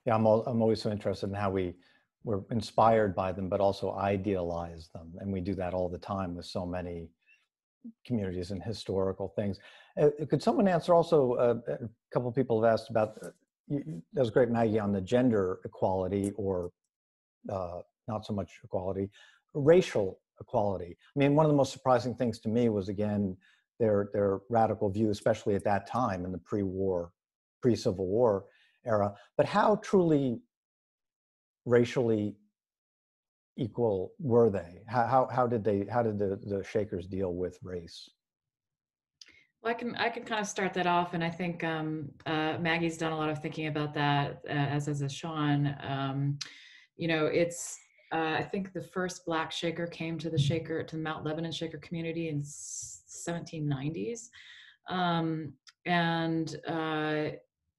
Yeah, I'm always so interested in how we're inspired by them, but also idealize them. And we do that all the time with so many communities and historical things. Could someone answer also, a couple of people have asked about, that was great, Maggie, on the gender equality, or not so much equality, racial equality. I mean, one of the most surprising things to me was, again, their radical view, especially at that time in the pre-Civil War era, but how truly racially equal were they? How did the Shakers deal with race? Well, I can kind of start that off, and I think Maggie's done a lot of thinking about that, as has Sean. You know, it's I think the first Black Shaker came to the Mount Lebanon Shaker community in 1790s, and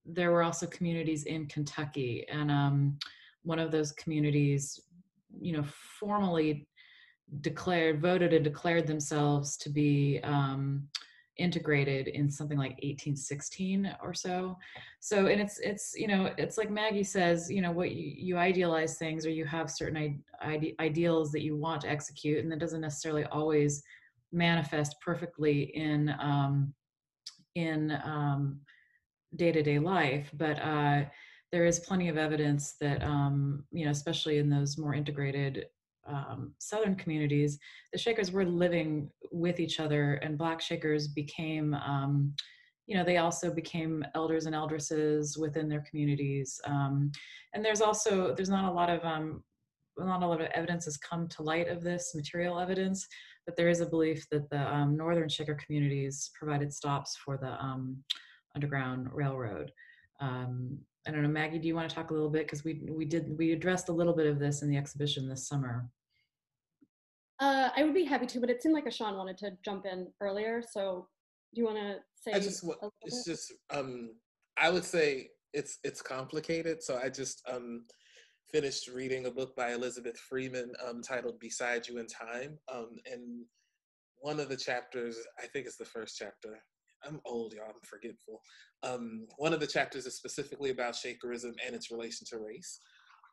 there were also communities in Kentucky, and one of those communities, you know, formally voted and declared themselves to be integrated in something like 1816 or so. So, and it's you know, it's like Maggie says, you know, what you idealize things, or you have certain ideals that you want to execute, and that doesn't necessarily always manifest perfectly in day-to-day life, but there is plenty of evidence that, you know, especially in those more integrated Southern communities, the Shakers were living with each other, and Black Shakers became, you know, they also became elders and eldresses within their communities. And there's not a lot of evidence has come to light of this, material evidence, but there is a belief that the Northern Shaker communities provided stops for the Underground Railroad. I don't know, Maggie, do you want to talk a little bit? Because we addressed a little bit of this in the exhibition this summer. I would be happy to, but it seemed like Sean wanted to jump in earlier. So do you want to say I would say it's complicated. So I just finished reading a book by Elizabeth Freeman titled Beside You in Time. And one of the chapters, I think it's the first chapter, I'm old, y'all, I'm forgetful. One of the chapters is specifically about Shakerism and its relation to race.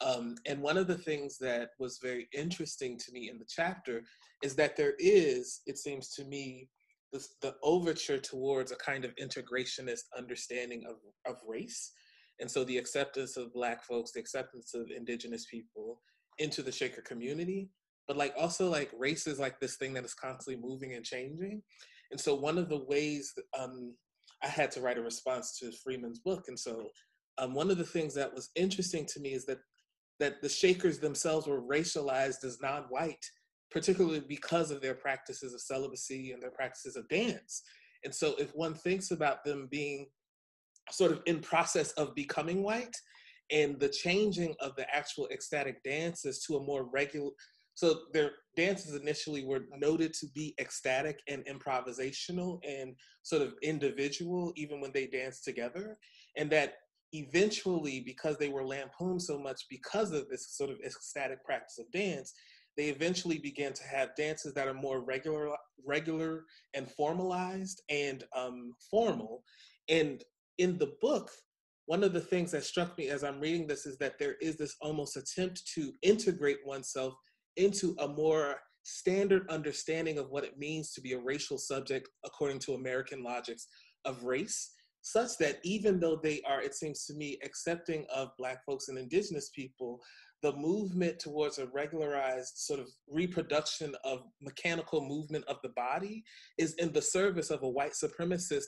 And one of the things that was very interesting to me in the chapter is that there is, it seems to me, the overture towards a kind of integrationist understanding of race. And so the acceptance of Black folks, the acceptance of Indigenous people into the Shaker community, but like also like race is like this thing that is constantly moving and changing. And so one of the ways I had to write a response to Freeman's book. And so one of the things that was interesting to me is that the Shakers themselves were racialized as non-white, particularly because of their practices of celibacy and their practices of dance. And so if one thinks about them being sort of in process of becoming white, and the changing of the actual ecstatic dances to a more regular, so their dances initially were noted to be ecstatic and improvisational and sort of individual, even when they danced together. And that eventually, because they were lampooned so much because of this sort of ecstatic practice of dance, they eventually began to have dances that are more regular and formalized and formal. And in the book, one of the things that struck me as I'm reading this is that there is this almost attempt to integrate oneself into a more standard understanding of what it means to be a racial subject according to American logics of race, such that even though they are, it seems to me, accepting of Black folks and Indigenous people, the movement towards a regularized sort of reproduction of mechanical movement of the body is in the service of a white supremacist,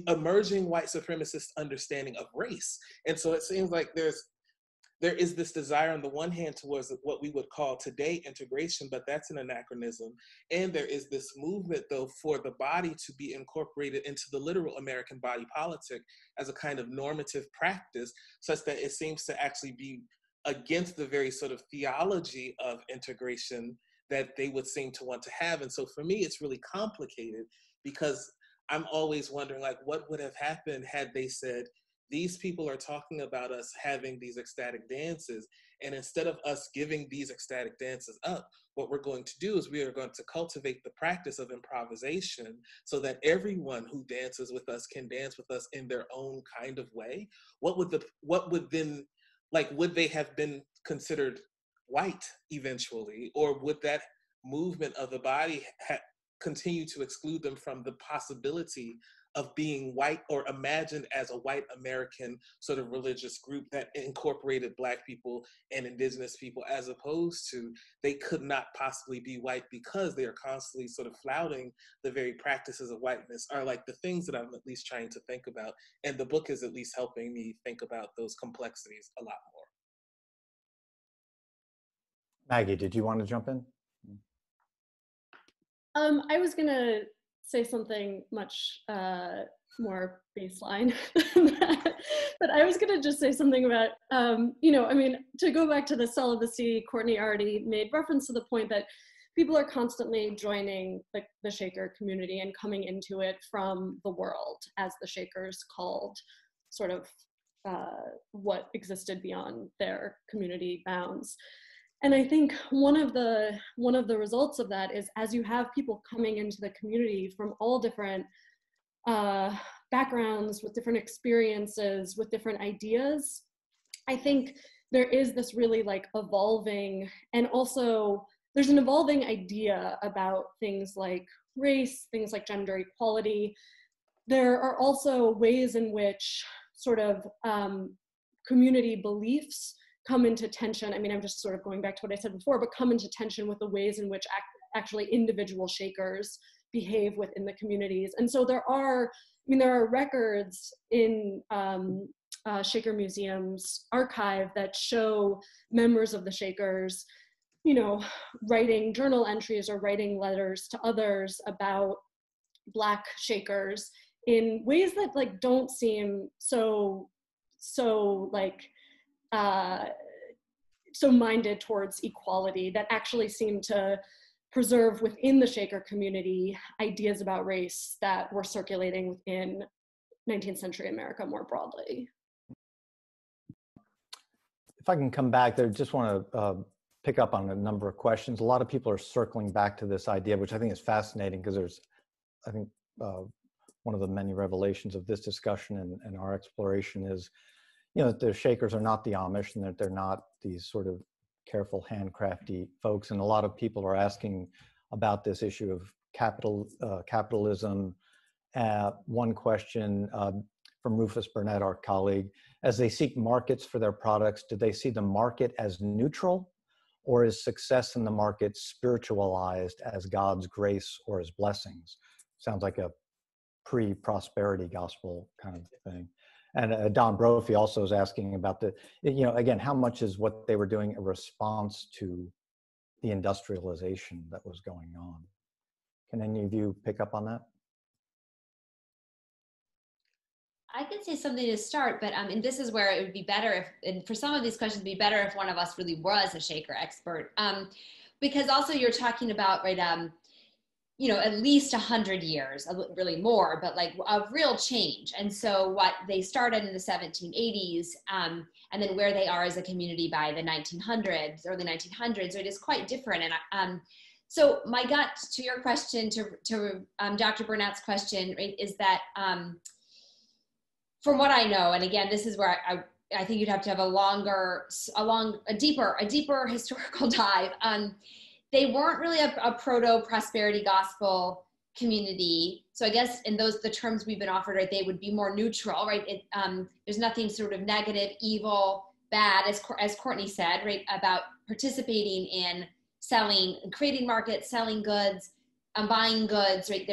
emerging white supremacist understanding of race. And so it seems like there is this desire on the one hand towards what we would call today integration, but that's an anachronism. And there is this movement, though, for the body to be incorporated into the literal American body politic as a kind of normative practice, such that it seems to actually be against the very sort of theology of integration that they would seem to want to have. And so for me, it's really complicated, because I'm always wondering, like, what would have happened had they said, these people are talking about us having these ecstatic dances, and instead of us giving these ecstatic dances up, what we're going to do is we are going to cultivate the practice of improvisation so that everyone who dances with us can dance with us in their own kind of way. What would then, like, would they have been considered white eventually, or would that movement of the body continue to exclude them from the possibility of being white or imagined as a white American sort of religious group that incorporated Black people and Indigenous people, as opposed to they could not possibly be white because they are constantly sort of flouting the very practices of whiteness, are like the things that I'm at least trying to think about. And the book is at least helping me think about those complexities a lot more. Maggie, did you want to jump in? I was gonna say something much more baseline than that. But I was gonna just say something about, to go back to the celibacy, Courtney already made reference to the point that people are constantly joining the Shaker community and coming into it from the world, as the Shakers called sort of what existed beyond their community bounds. And I think one of the results of that is, as you have people coming into the community from all different backgrounds, with different experiences, with different ideas, I think there is this really evolving, and also there's an evolving idea about things like race, things like gender equality. There are also ways in which sort of community beliefs come into tension. I mean, I'm just sort of going back to what I said before, but come into tension with the ways in which actually individual Shakers behave within the communities. And so there are records in Shaker Museum's archive that show members of the Shakers, writing journal entries or writing letters to others about Black Shakers in ways that don't seem so minded towards equality, that actually seem to preserve within the Shaker community ideas about race that were circulating within 19th century America more broadly. If I can come back there, just want to pick up on a number of questions. A lot of people are circling back to this idea, which I think is fascinating, because there's, I think, one of the many revelations of this discussion and our exploration is, that the Shakers are not the Amish, and that they're not these sort of careful, handcrafty folks. And a lot of people are asking about this issue of capitalism. One question from Rufus Burnett, our colleague: as they seek markets for their products, do they see the market as neutral, or is success in the market spiritualized as God's grace or his blessings? Sounds like a pre-prosperity gospel kind of thing. And Don Brophy also is asking about again, how much is what they were doing a response to the industrialization that was going on? Can any of you pick up on that? I could say something to start, but and this is where it would be better if, and for some of these questions, it'd be better if one of us really was a Shaker expert, because also you're talking about, right, at least 100 years, really more, but of real change. And so what they started in the 1780s, and then where they are as a community by the 1900s, early 1900s, it is quite different. And so my gut to your question, to Dr. Burnett's question, right, is that from what I know, and again, this is where I think you'd have to have a deeper historical dive. They weren't really a proto prosperity gospel community. So I guess in the terms we've been offered, right, they would be more neutral, right? There's nothing sort of negative, evil, bad, as Courtney said, right, about participating in selling, creating markets, selling goods, buying goods, right?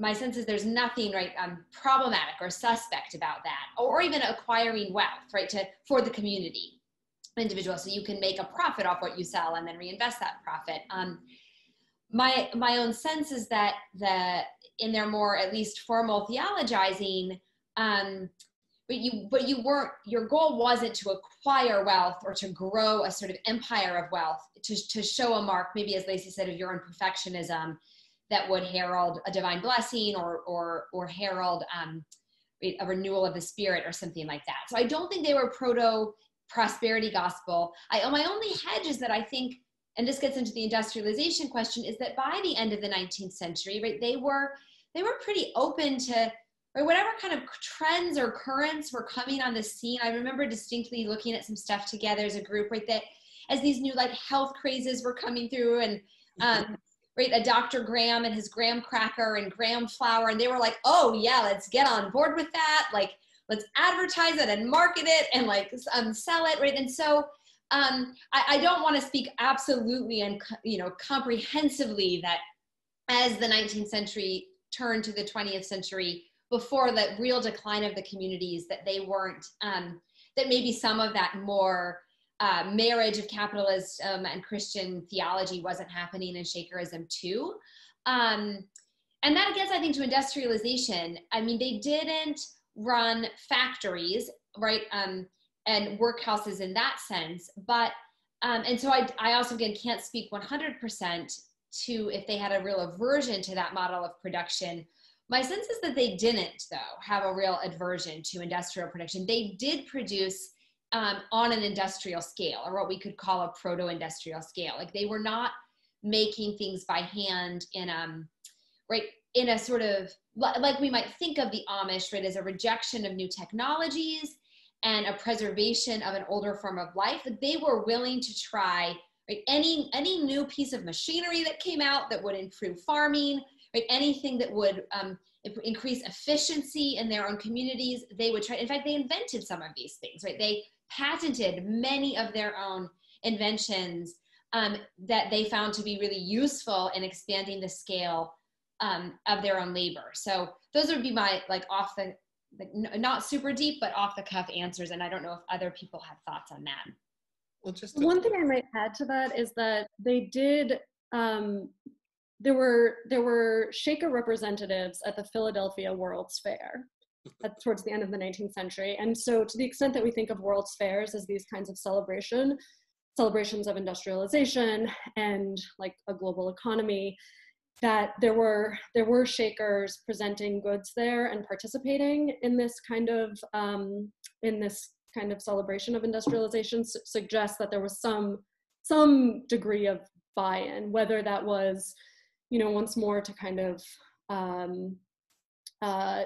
My sense is there's nothing, right, problematic or suspect about that, or even acquiring wealth, right, for the community, individual, so you can make a profit off what you sell and then reinvest that profit. My own sense is that in their more at least formal theologizing, but your goal wasn't to acquire wealth or to grow a sort of empire of wealth, to show a mark, maybe as Lacey said, of your own perfectionism that would herald a divine blessing or herald a renewal of the spirit or something like that. So I don't think they were proto prosperity gospel. My only hedge is that I think, and this gets into the industrialization question, is that by the end of the 19th century, right, they were pretty open to, right, whatever kind of trends or currents were coming on the scene. I remember distinctly looking at some stuff together as a group, right, that as these new like health crazes were coming through, and right, a Dr. Graham and his graham cracker and graham flour, and they were like, oh yeah, let's get on board with that, like let's advertise it and market it and like sell it, right? And so I don't want to speak absolutely and comprehensively that as the 19th century turned to the 20th century, before the real decline of the communities, that they weren't, that maybe some of that more marriage of capitalism and Christian theology wasn't happening in Shakerism too. And that gets, I think, to industrialization. I mean, they didn't run factories, right, and workhouses in that sense, but, and so I also, again, can't speak 100% to if they had a real aversion to that model of production. My sense is that they didn't, though, have a real aversion to industrial production. They did produce on an industrial scale, or what we could call a proto-industrial scale. Like they were not making things by hand in a sort of, like we might think of the Amish, right, as a rejection of new technologies and a preservation of an older form of life. They were willing to try, right, any new piece of machinery that came out that would improve farming, right, anything that would increase efficiency in their own communities, they would try. In fact, they invented some of these things, right? They patented many of their own inventions that they found to be really useful in expanding the scale of their own labor. So those would be my not super deep, but off the cuff answers. And I don't know if other people have thoughts on that. Well, just one thing I might add to that is that they did, there were Shaker representatives at the Philadelphia World's Fair towards the end of the 19th century. And so to the extent that we think of World's Fairs as these kinds of celebrations of industrialization and like a global economy, that there were Shakers presenting goods there and participating in this kind of celebration of industrialization suggests that there was some degree of buy-in, whether that was, once more to kind of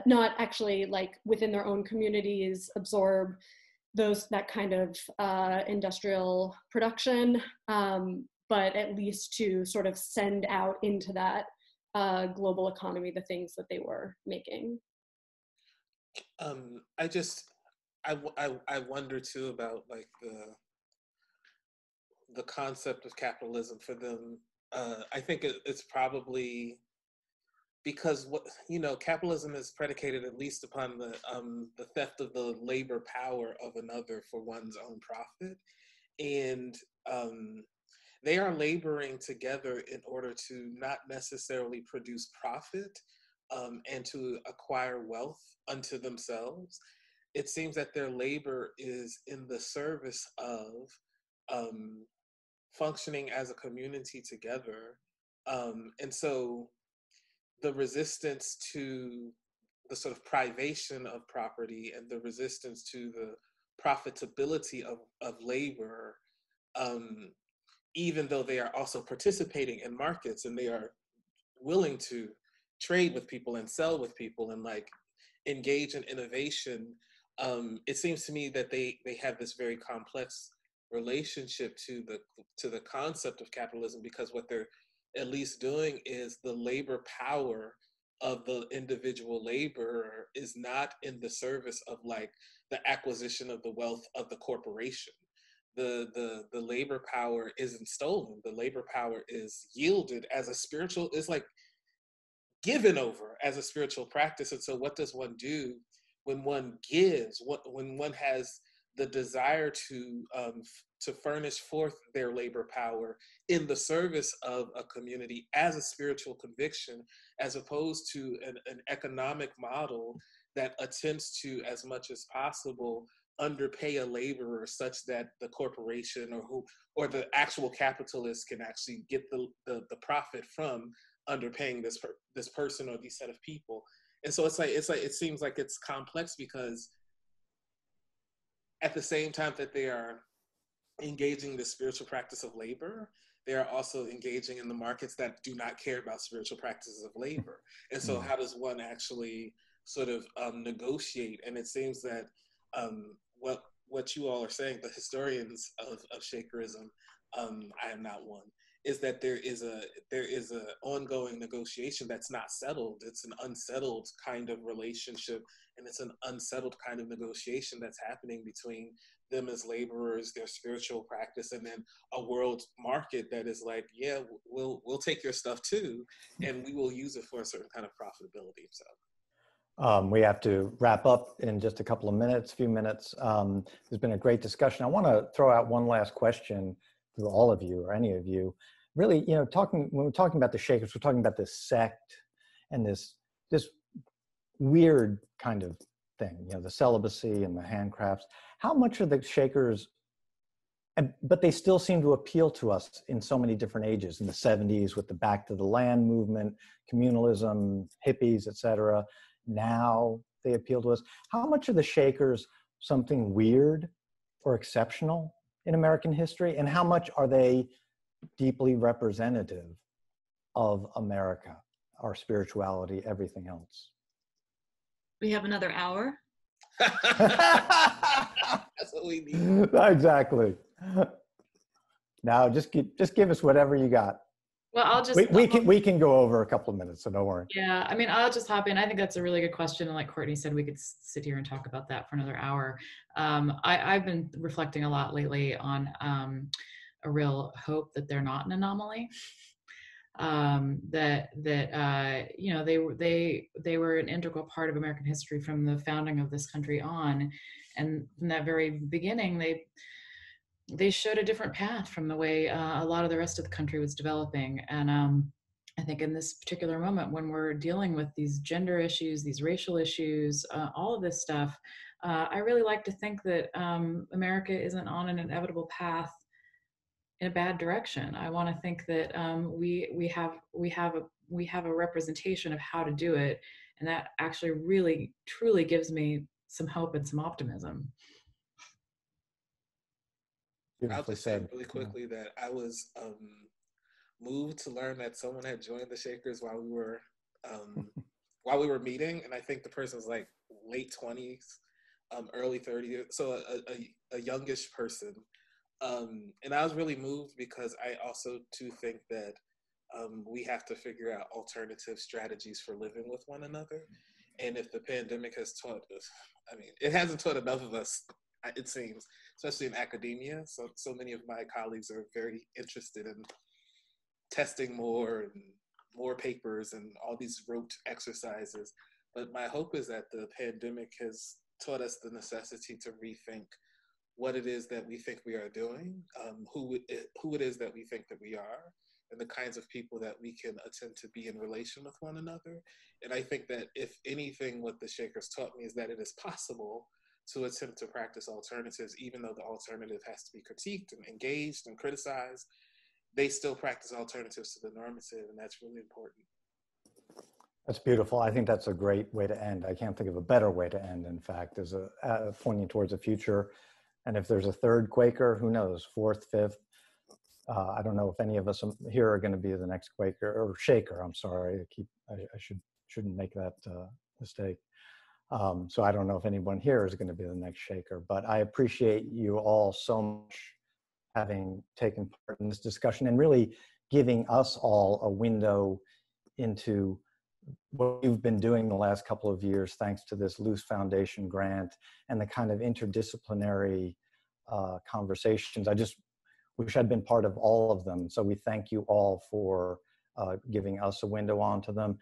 not actually like within their own communities absorb that kind of industrial production, but at least to sort of send out into that global economy the things that they were making. I wonder too about like the concept of capitalism for them. I think it's probably because capitalism is predicated at least upon the theft of the labor power of another for one's own profit, and they are laboring together in order to not necessarily produce profit and to acquire wealth unto themselves. It seems that their labor is in the service of functioning as a community together. And so the resistance to the sort of privation of property and the resistance to the profitability of labor, even though they are also participating in markets and they are willing to trade with people and sell with people and like engage in innovation, it seems to me that they have this very complex relationship to the concept of capitalism, because what they're at least doing is the labor power of the individual laborer is not in the service of like the acquisition of the wealth of the corporation. The labor power isn't stolen. The labor power is yielded as a spiritual, is like given over as a spiritual practice. And so what does one do when one gives, when one has the desire to furnish forth their labor power in the service of a community as a spiritual conviction, as opposed to an economic model that attempts to, as much as possible, underpay a laborer such that the corporation or the actual capitalist can actually get the profit from underpaying this person or these set of people. And so it seems like it's complex, because at the same time that they are engaging in the spiritual practice of labor, they are also engaging in the markets that do not care about spiritual practices of labor. And so how does one actually sort of negotiate? And it seems that what you all are saying, the historians of Shakerism, I am not one, is that there is a ongoing negotiation that's not settled. It's an unsettled kind of relationship, and it's an unsettled kind of negotiation that's happening between them as laborers, their spiritual practice, and then a world market that is like, yeah, we'll take your stuff too, and we will use it for a certain kind of profitability. So we have to wrap up in just a few minutes. There's been a great discussion. I want to throw out one last question to all of you, or any of you. Really, when we're talking about the Shakers, we're talking about this sect and this weird kind of thing, the celibacy and the handcrafts. How much are the Shakers, but they still seem to appeal to us in so many different ages, in the 70s with the Back to the Land movement, communalism, hippies, etc. Now they appeal to us. How much are the Shakers something weird or exceptional in American history? And how much are they deeply representative of America, our spirituality, everything else? We have another hour. That's what we need. Exactly. Now, just give us whatever you got. Well, I'll just we can go over a couple of minutes, so don't worry. Yeah, I mean, I'll just hop in. I think that's a really good question, and like Courtney said, we could sit here and talk about that for another hour. I've been reflecting a lot lately on a real hope that they're not an anomaly. They were an integral part of American history from the founding of this country on, and from that very beginning, they showed a different path from the way a lot of the rest of the country was developing. And I think in this particular moment, when we're dealing with these gender issues, these racial issues, all of this stuff, I really like to think that America isn't on an inevitable path in a bad direction. I want to think that we have a representation of how to do it, and that actually really truly gives me some hope and some optimism. I'll just say really quickly that I was moved to learn that someone had joined the Shakers while we were meeting, and I think the person was like late 20s, early 30s, so a youngish person. And I was really moved because I also too think that we have to figure out alternative strategies for living with one another. And if the pandemic has taught us, I mean, it hasn't taught enough of us, it seems, especially in academia. So many of my colleagues are very interested in testing more and more papers and all these rote exercises. But my hope is that the pandemic has taught us the necessity to rethink what it is that we think we are doing, who it is that we think that we are, and the kinds of people that we can attempt to be in relation with one another. And I think that if anything, what the Shakers taught me is that it is possible to attempt to practice alternatives, even though the alternative has to be critiqued and engaged and criticized. They still practice alternatives to the normative, and that's really important. That's beautiful. I think that's a great way to end. I can't think of a better way to end, in fact, as pointing towards the future. And if there's a third Quaker, who knows, fourth, fifth. I don't know if any of us here are going to be the next Quaker or Shaker. I'm sorry, I shouldn't make that mistake. So I don't know if anyone here is going to be the next Shaker, but I appreciate you all so much having taken part in this discussion and really giving us all a window into what you've been doing the last couple of years, thanks to this Luce Foundation grant and the kind of interdisciplinary conversations. I just wish I'd been part of all of them. So we thank you all for giving us a window onto them.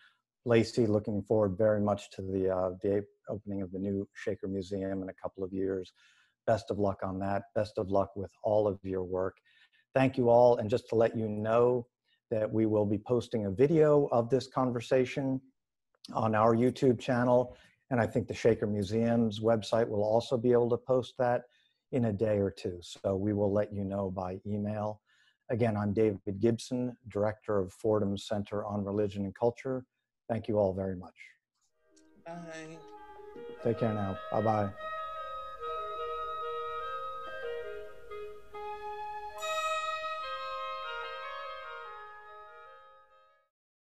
Lacey, looking forward very much to the opening of the new Shaker Museum in a couple of years. Best of luck on that. Best of luck with all of your work. Thank you all. And just to let you know that we will be posting a video of this conversation on our YouTube channel. And I think the Shaker Museum's website will also be able to post that in a day or two. So we will let you know by email. Again, I'm David Gibson, Director of Fordham's Center on Religion and Culture. Thank you all very much. Bye. Take care now. Bye-bye.